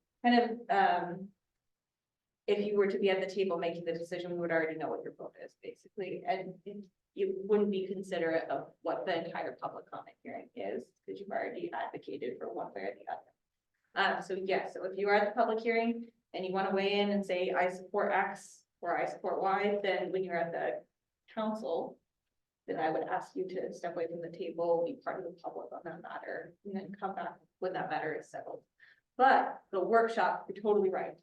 if you were to be at the table making the decision, we would already know what your vote is, basically, and you wouldn't be considerate of what the entire public comment hearing is, because you've already advocated for one way or the other. So yes, so if you are at the public hearing and you want to weigh in and say, I support X or I support Y, then when you're at the council, then I would ask you to step away from the table, be part of the public on that matter, and then come back when that matter is settled. But the workshop, you're totally right.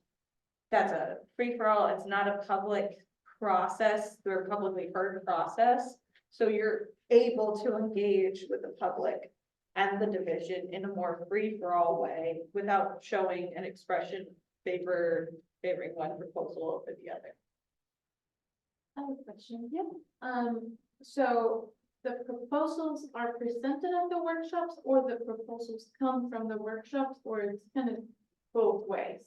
That's a free-for-all, it's not a public process, through a publicly heard process. So you're able to engage with the public and the division in a more free-for-all way without showing an expression favoring one proposal over the other. I have a question. Yep. So the proposals are presented at the workshops, or the proposals come from the workshops, or it's kind of both ways?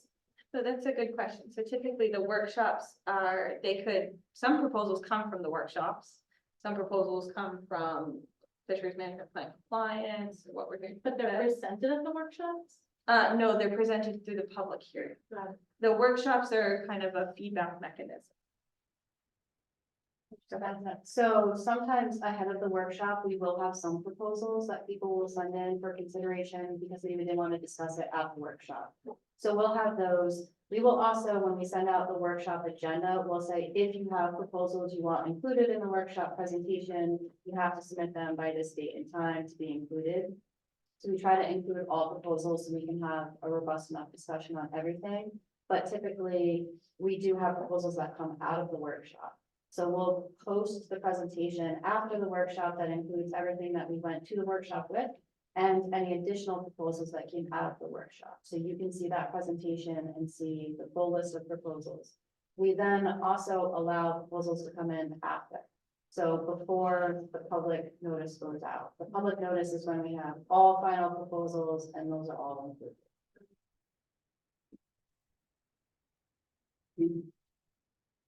So that's a good question. So typically the workshops some proposals come from the workshops. Some proposals come from Fisheries Management Plan compliance, what we're doing. But they're presented at the workshops? No, they're presented through the public hearing. The workshops are kind of a feedback mechanism. So sometimes ahead of the workshop, we will have some proposals that people will send in for consideration because they didn't want to discuss it at the workshop. So we'll have those. We will also, when we send out the workshop agenda, we'll say, if you have proposals you want included in the workshop presentation, you have to submit them by this date and time to be included. So we try to include all proposals so we can have a robust enough discussion on everything. But typically, we do have proposals that come out of the workshop. So we'll post the presentation after the workshop that includes everything that we went to the workshop with and any additional proposals that came out of the workshop. So you can see that presentation and see the full list of proposals. We then also allow proposals to come in after. So before the public notice goes out. The public notice is when we have all final proposals and those are all included.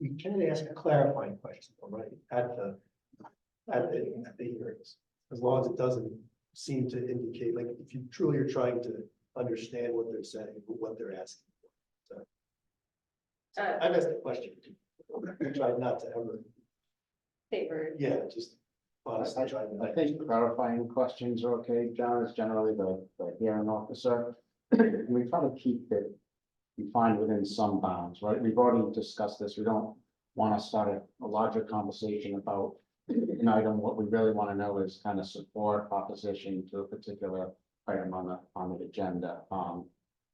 We can ask a clarifying question, all right, at the hearings, as long as it doesn't seem to indicate, like, if you truly are trying to understand what they're saying, or what they're asking for. So, I've asked the question, I tried not to ever, yeah, just honestly try I to. think clarifying questions are okay. John is generally the hearing officer. We try to keep it defined within some bounds, right? We've already discussed this. We don't want to start a larger conversation about an item. What we really want to know is kind of support, opposition to a particular item on the agenda.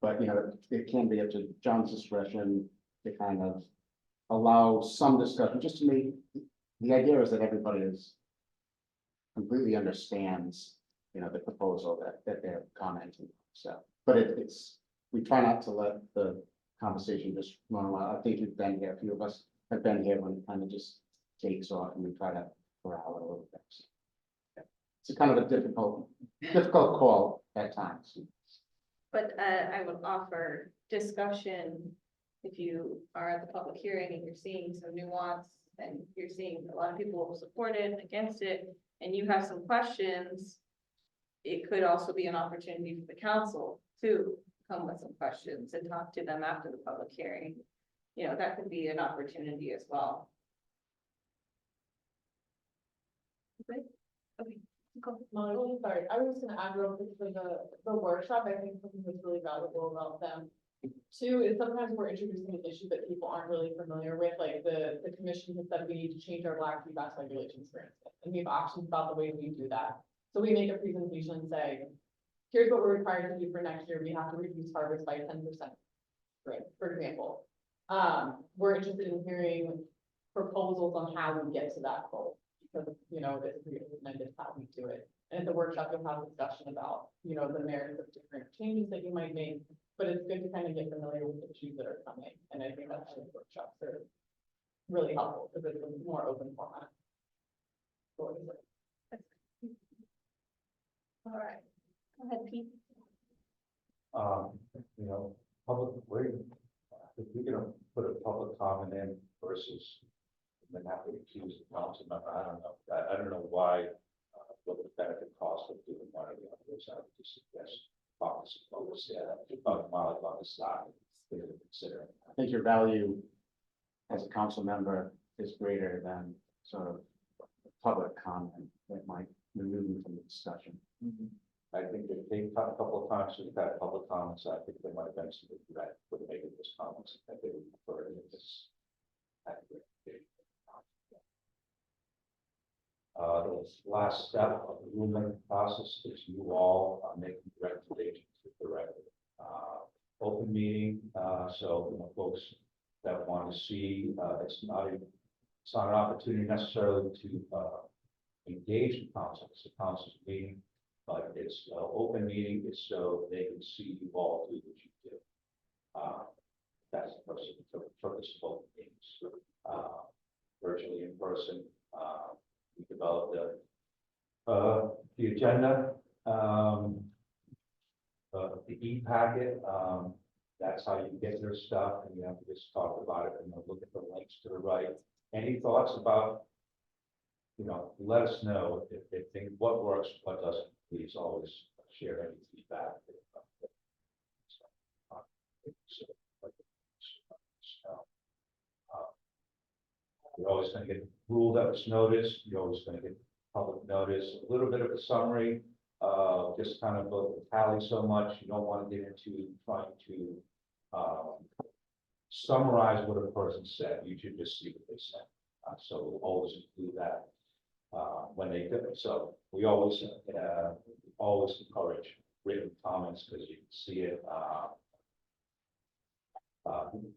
But you know, it can be up to John's discretion to kind of allow some discussion, just to make, the idea is that everybody completely understands, you know, the proposal that they're commenting. So, but we try not to let the conversation just run wild. I think you've been here, a few of us have been here when it kind of just takes off and we try to corral it a little bit. So, yeah. It's a kind of a difficult call at times. But I would offer discussion if you are at the public hearing and you're seeing some nuance and you're seeing a lot of people will support it, against it, and you have some questions. It could also be an opportunity for the council to come with some questions and talk to them after the public hearing. You know, that could be an opportunity as well. Okay. Molly, sorry, I was just gonna add real quick for the workshop. I think something that's really valuable about them. Two is sometimes we're introducing an issue that people aren't really familiar with, like the commission has said we need to change our black sea bass regulations, for instance, and we have options about the way we do that. So we make a presentation saying, here's what we're required to do for next year. We have to reduce harvest by 10%, right? For example, we're interested in hearing proposals on how we get to that goal. Because, you know, it's recommended how we do it. And at the workshop, you'll have a discussion about, you know, the merits of different changes that you might make, but it's good to kind of get familiar with the issues that are coming. And I think that's why workshops are really helpful because it's a more open format. All right. Go ahead, Pete. you know, public, if we're gonna put a public comment in versus then have to accuse the council member, I don't know. I don't know why, what the benefit cost of doing one or the other is. I would just suggest focus on this, about mileage on the side, considering. I think your value as a council member is greater than sort of public comment that might remove you from the discussion. I think if they talk a couple of times, we've had public comments, I think they might have been some regret for making those comments, that they would prefer it if this. The last step of the rulemaking process is you all are making recommendations to the director. Open meeting, so, you know, folks that want to see, it's not an opportunity necessarily to, engage the council, it's the council's meeting, but it's an open meeting, it's so they can see you all do what you do. That's the purpose of open meetings. Virtually in person, we developed the agenda, the e-packet, that's how you get your stuff, and you have to just talk about it, and look at the links to the right. Any thoughts about, you know, let us know if they think what works, what doesn't. Please always share any feedback. You're always going to get rule that was noticed. You're always going to get public notice. A little bit of a summary, just kind of a tally so much. You don't want to get into trying to summarize what a person said. You should just see what they said. So we'll always include that when they do it. So we always encourage written comments because you can see it.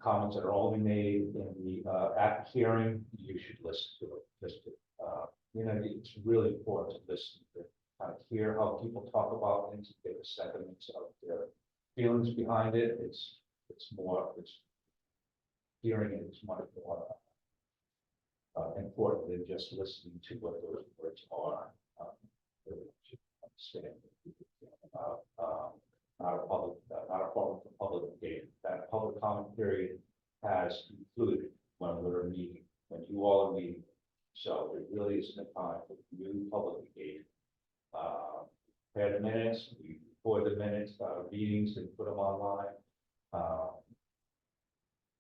Comments that are only made in the at the hearing, you should listen to it. Just to, you know, it's really important to listen to kind of hear how people talk about things, get a sentiments of their feelings behind it. It's hearing it is much more important than just listening to what those words are. Really should understand about not a forum for public engagement. That public comment period has concluded when we're meeting, when you all are meeting. So it really isn't a time for new public engagement. Prepare the minutes, we record the minutes, meetings, and put them online.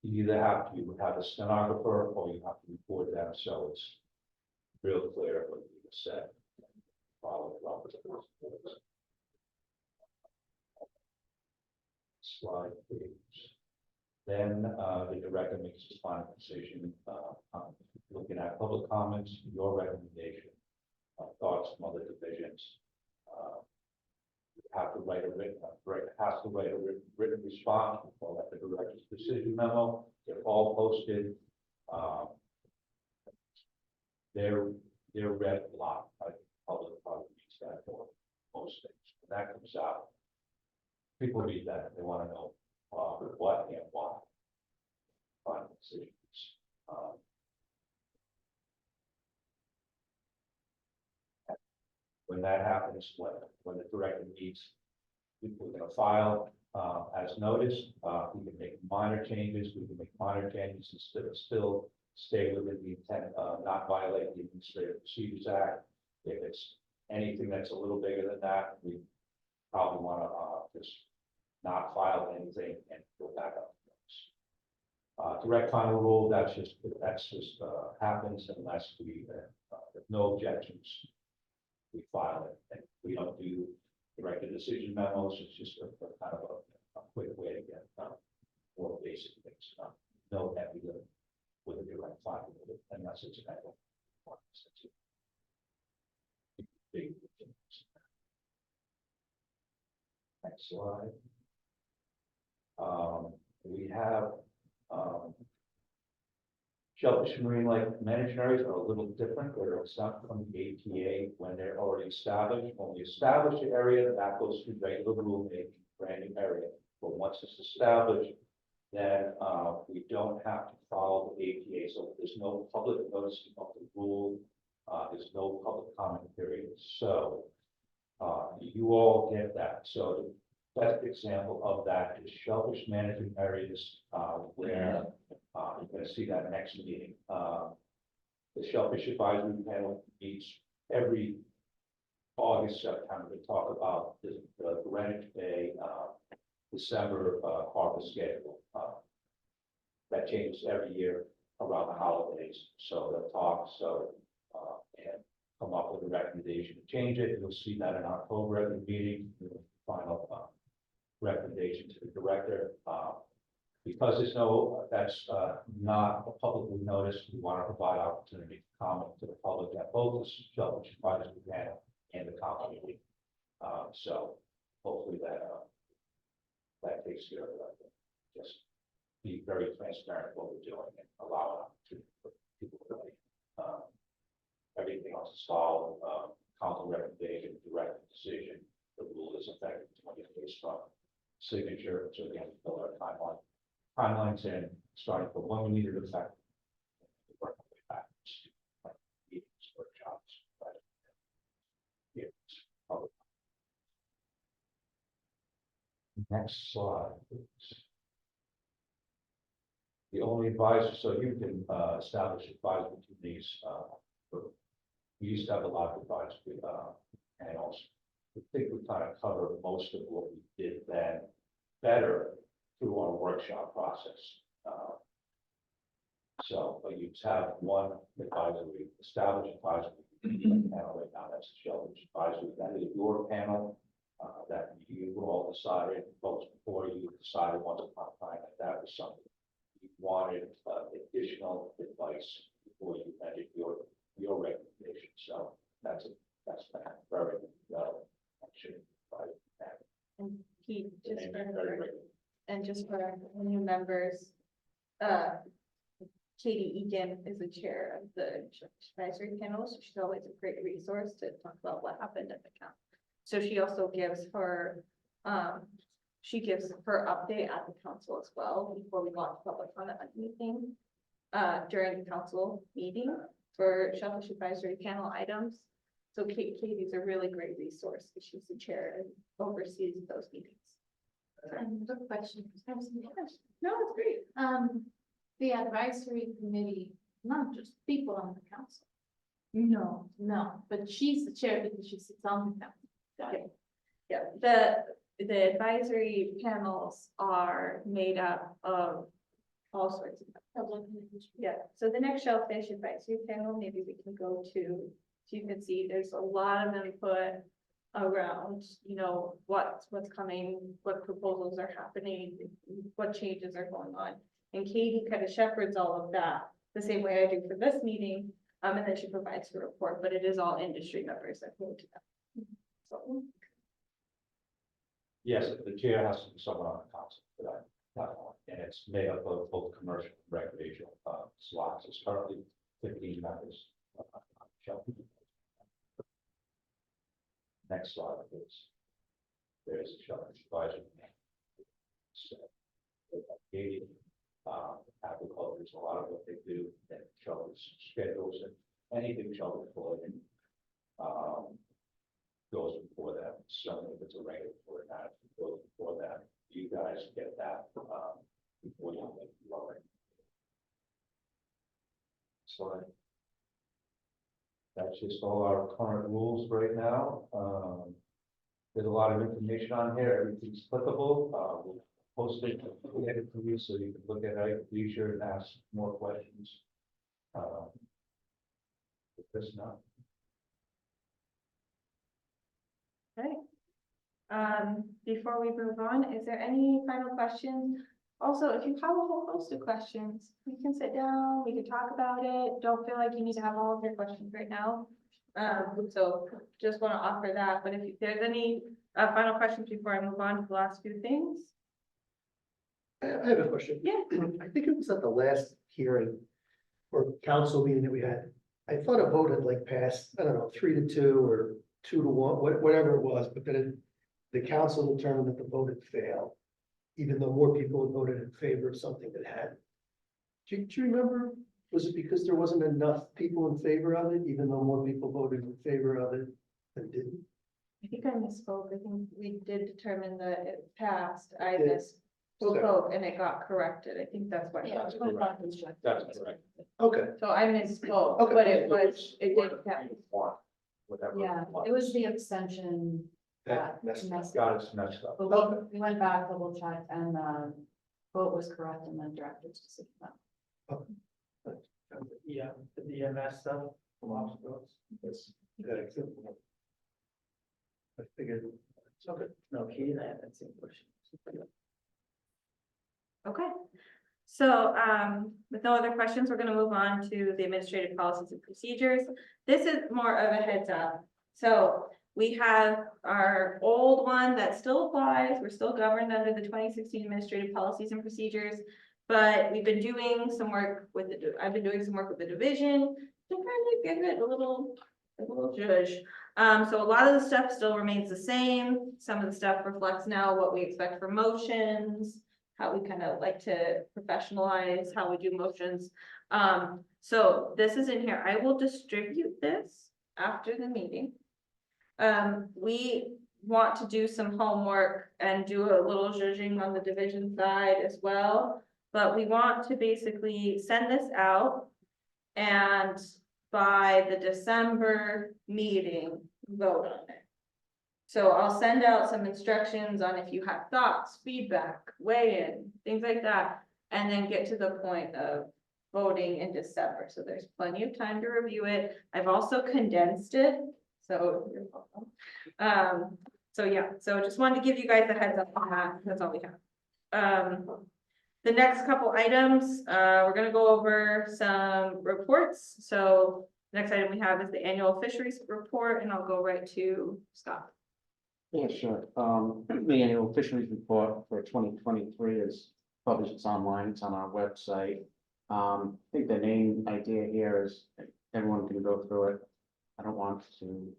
You either have to have a stenographer or you have to record them, so it's real clear what you said. Follow Robert's rules. Slide page. Then the director makes his final decision, looking at public comments, your recommendation, thoughts from other divisions. You have to write a written response, we call that the director's decision memo. They're all posted. They're read a lot. I think public probably reads that for most things. When that comes out, people read that, they want to know what and why. Final decisions. When that happens, when the director meets, we're going to file as noticed. We can make minor changes. We can make minor changes and still stay within the intent, not violate the Administrative Procedures Act. If it's anything that's a little bigger than that, we probably want to just not file anything and go back up. Direct final rule, that's just happens unless we if no objections, we file it, and we don't do directed decision memos. It's just a kind of a quick way to get more basic things. No heavy with a direct file, unless it's an actual big things. Next slide. We have shellfish and marine life management areas are a little different. They're exempt from the ATA when they're already established. When we establish the area, that goes through regular rulemaking, brand new area. But once it's established, then we don't have to follow the ATA. So there's no public notice of the rule. There's no public comment period. So you all get that. So best example of that is shellfish management areas, where, you're gonna see that next meeting. The Shellfish Advisory Panel meets every August, September to talk about the Greenwich Bay, December, harvest schedule. That changes every year around the holidays, so they'll talk, and come up with a recommendation to change it. You'll see that in October at the meeting, the final, recommendation to the director. Because there's that's not publicly noticed, we want to provide opportunity to comment to the public at both the Shellfish Advisory Panel and the company. So hopefully that takes care of that. Just be very transparent what we're doing and allow an opportunity for people to write. Everything else is followed, council recommendation, direct decision, the rule is effective 20 days from signature, so again, fill our timelines in, starting from when we need it effective. Work our way backwards to, meetings, workshops, but, yeah, it's public. Next slide, please. The only advisor, so you can establish advisory committees. We used to have a lot of advisory panels. I think we kind of covered most of what we did then better through our workshop process. So, but you have one advisory, established advisory panel right now, that's the Shellfish Advisory, that is your panel. That you all decided, folks, before you decided once upon a time that was something you wanted additional advice before you ended your recommendation. So that's very action. And Pete, just And for, very regular. and just for our new members, Katie Egan is the chair of the advisory panel, so she's always a great resource to talk about what happened at the camp. So she also gives her, update at the council as well, before we go out to public comment on anything, during the council meeting for Shellfish Advisory Panel items. So Katie's a really great resource, because she's the chair and oversees those meetings. Another question. No, it's great. The advisory committee, not just people on the council. No, but she's the chair because she sits on the council. Got it. Yeah, the advisory panels are made up of all sorts of. Yeah, so the next Shellfish Advisory Panel, maybe we can go to, so you can see there's a lot of input around, what's coming, what proposals are happening, what changes are going on. And Katie kind of shepherds all of that the same way I do for this meeting. And then she provides her report, but it is all industry members that go to that. So. Yes, the chair has to be someone on the council for that platform, and it's made up of both commercial and recreational slots. It's currently 15 members. Next slide, please. There's the Shellfish Advisory. Agriculture is a lot of what they do, and shellfish schedules and anything shellfish related goes before that. Certainly, if it's a regulatory matter, it goes before that. You guys get that before you make the lowering. So that's just all our current rules right now. There's a lot of information on here. Everything's clickable. We'll post it, we'll get it to you so you can look at it, be sure and ask more questions. With this now. Okay. Before we move on, is there any final questions? Also, if you have a whole host of questions, we can sit down, we can talk about it. Don't feel like you need to have all of your questions right now. So just want to offer that, but if there's any final questions before I move on to the last few things. I have a question. Yeah. I think it was at the last hearing or council meeting that we had. I thought a vote had like passed, I don't know, 3-2 or 2-1, whatever it was, but then the council determined that the vote had failed, even though more people had voted in favor of something that had. Do you remember? Was it because there wasn't enough people in favor of it, even though more people voted in favor of it than didn't? I think I misspoke. I think we did determine that it passed. I Yeah. misspoke and it got corrected. I think that's what. Yeah, That's it went correct. back and checked. That's correct. Okay, So I misspoke, Okay. but it did pass. Whatever. Yeah, it was the extension that that messed messed Got up. it messed up. But we went back, double checked, and the vote was correct and then director's decision. Yeah, the EMS stuff, hospitals. that's, that, I figured, okay. No, he didn't have that same question. Okay. So, with no other questions, we're gonna move on to the administrative policies and procedures. This is more of a heads up. So we have our old one that still applies. We're still governed under the 2016 administrative policies and procedures. But we've been doing some work with I've been doing some work with the division to kind of give it a little judge. So a lot of the stuff still remains the same. Some of the stuff reflects now what we expect for motions, how we kind of like to professionalize how we do motions. So this is in here. I will distribute this after the meeting. We want to do some homework and do a little judging on the division side as well. But we want to basically send this out and by the December meeting, vote on it. So I'll send out some instructions on if you have thoughts, feedback, weigh-in, things like that, and then get to the point of voting in December. So there's plenty of time to review it. I've also condensed it, so you're welcome. So yeah, so just wanted to give you guys a heads up on that. That's all we have. The next couple items, we're gonna go over some reports. So the next item we have is the annual fisheries report, and I'll go right to Scott. Yeah, sure. The annual fisheries report for 2023 is published, it's online, it's on our website. I think the main idea here is everyone can go through it. I don't want to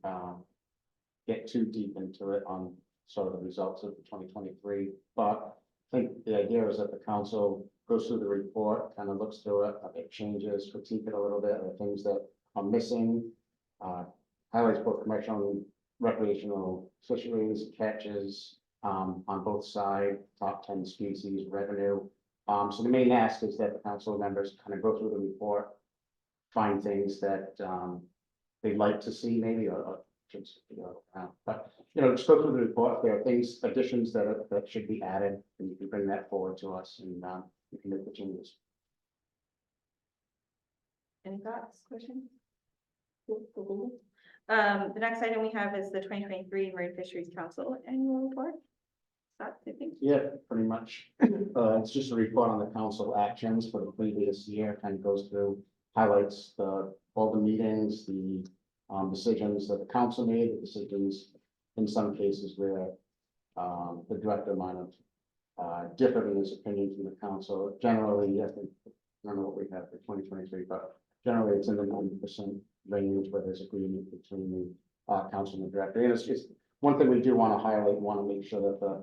get too deep into it on sort of the results of the 2023, but I think the idea is that the council goes through the report, kind of looks through it, make changes, critique it a little bit, the things that are missing. Highlights both commercial and recreational fisheries, catches, on both sides, top 10 species, revenue. So the main ask is that the council members kind of go through the report, find things that, they'd like to see maybe, or just, but, just go through the report. If there are things, additions that should be added, and you can bring that forward to us and, we can make the changes. Any thoughts, questions? Cool. The next item we have is the 2023 Marine Fisheries Council annual report. Scott, I think. Yeah, pretty much. It's just a report on the council actions for the previous year, kind of goes through, highlights all the meetings, the decisions that the council made, the decisions in some cases where the director might have differed in his opinion from the council. Generally, I think, I don't know what we have for 2023, but generally it's in the 90% range where there's agreement between the council and the director. And it's just one thing we do want to highlight, want to make sure that the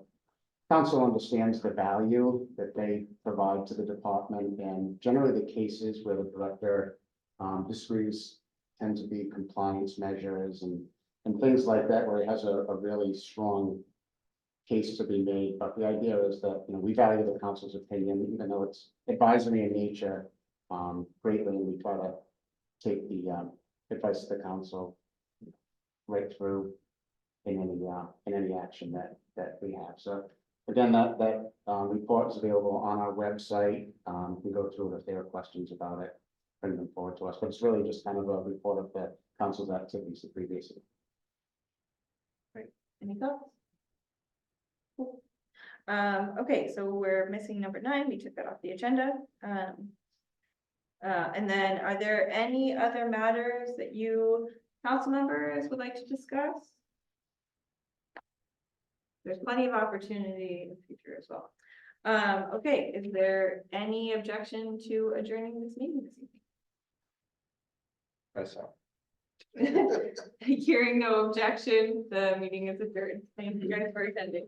council understands the value that they provide to the department, and generally the cases where the director disagrees tend to be compliance measures and things like that, where he has a really strong case to be made. But the idea is that, we value the council's opinion, even though it's advisory in nature, greatly, and we try to take the advice of the council right through in any action that we have. So again, that report is available on our website. You can go through it if there are questions about it, bring them forward to us, but it's really just kind of a report of the council's activities the previous year. Any thoughts? Cool. Okay, so we're missing number 9. We took that off the agenda. And then are there any other matters that you council members would like to discuss? There's plenty of opportunity in the future as well. Okay, is there any objection to adjourning this meeting this evening? Hearing no objection, the meeting is adjourned. Thank you guys for attending.